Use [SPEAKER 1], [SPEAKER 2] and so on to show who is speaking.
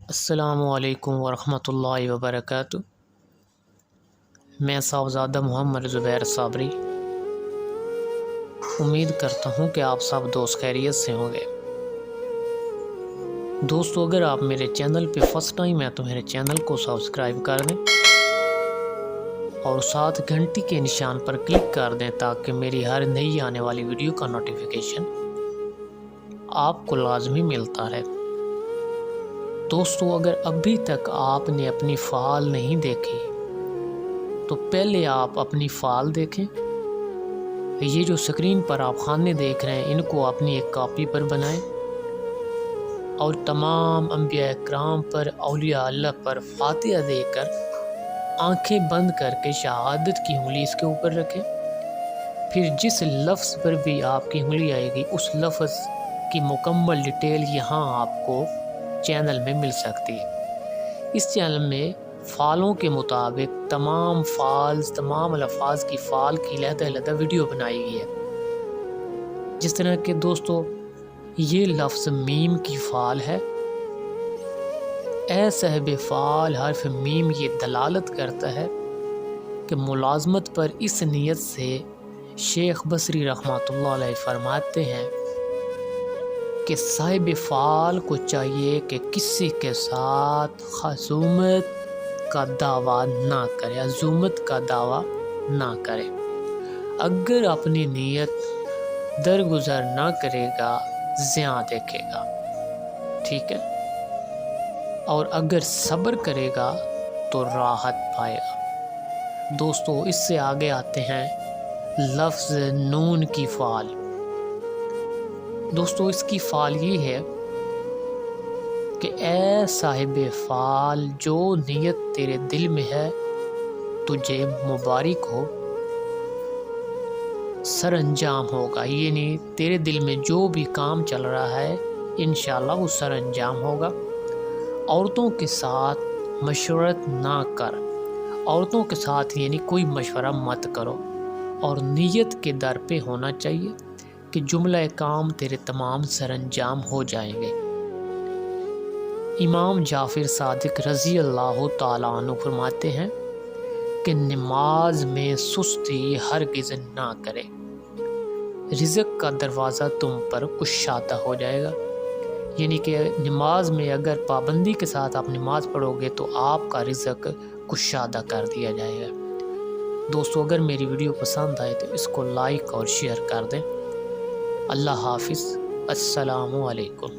[SPEAKER 1] السلام علیکم ورحمۃ اللہ وبرکاتہ۔ میں صاحبزادہ محمد زبیر صابری امید کرتا ہوں کہ آپ سب دوست خیریت سے ہوں گے۔ دوستو، اگر آپ میرے چینل پہ فرسٹ ٹائم ہے تو میرے چینل کو سبسکرائب کر دیں اور ساتھ گھنٹی کے نشان پر کلک کر دیں تاکہ میری ہر نئی آنے والی ویڈیو کا نوٹیفیکیشن آپ کو لازمی ملتا رہے۔ دوستو، اگر ابھی تک آپ نے اپنی فائل نہیں دیکھی تو پہلے آپ اپنی فائل دیکھیں۔ یہ جو سکرین پر آپ خانے دیکھ رہے ہیں ان کو اپنی ایک کاپی پر بنائیں اور تمام انبیاء کرام پر، اولیاء اللہ پر فاتحہ دے کر آنکھیں بند کر کے شہادت کی انگلی اس کے اوپر رکھیں۔ پھر جس لفظ پر بھی آپ کی انگلی آئے گی اس لفظ کی مکمل ڈیٹیل یہاں آپ کو چینل میں مل سکتی ہے۔ اس چینل میں فعلوں کے مطابق تمام الفاظ کی فعل کی علیحدہ ویڈیو بنائی گئی ہے۔ جس طرح کہ دوستو یہ لفظ میم کی فعل ہے۔ اے صاحب فعل حرف میم یہ دلالت کرتا ہے کہ ملازمت پر اس نیت سے شیخ بصری رحمۃ اللہ علیہ فرماتے ہیں کہ صاحب فعال کو چاہیے کہ کسی کے ساتھ خصومت کا دعویٰ نہ کرے، عزومت کا دعویٰ نہ کرے۔ اگر اپنی نیت درگزر نہ کرے گا زیاں دیکھے گا، ٹھیک ہے، اور اگر صبر کرے گا تو راحت پائے گا۔ دوستو، اس سے آگے آتے ہیں لفظ نون کی فعل۔ دوستو، اس کی فعل یہ ہے کہ اے صاحب فعل جو نیت تیرے دل میں ہے تجھے مبارک ہو، سر انجام ہوگا، یعنی تیرے دل میں جو بھی کام چل رہا ہے انشاءاللہ وہ سر انجام ہوگا۔ عورتوں کے ساتھ مشورت نہ کر، عورتوں کے ساتھ یعنی کوئی مشورہ مت کرو، اور نیت کے در پہ ہونا چاہیے کہ جملہ کام تیرے تمام سر انجام ہو جائیں گے۔ امام جعفر صادق رضی اللہ تعالیٰ عنہ فرماتے ہیں کہ نماز میں سستی ہرگز نہ کرے، رزق کا دروازہ تم پر کشادہ ہو جائے گا۔ یعنی کہ نماز میں اگر پابندی کے ساتھ آپ نماز پڑھو گے تو آپ کا رزق کشادہ کر دیا جائے گا۔ دوستو، اگر میری ویڈیو پسند آئے تو اس کو لائک اور شیئر کر دیں۔ اللہ حافظ، السلام علیکم۔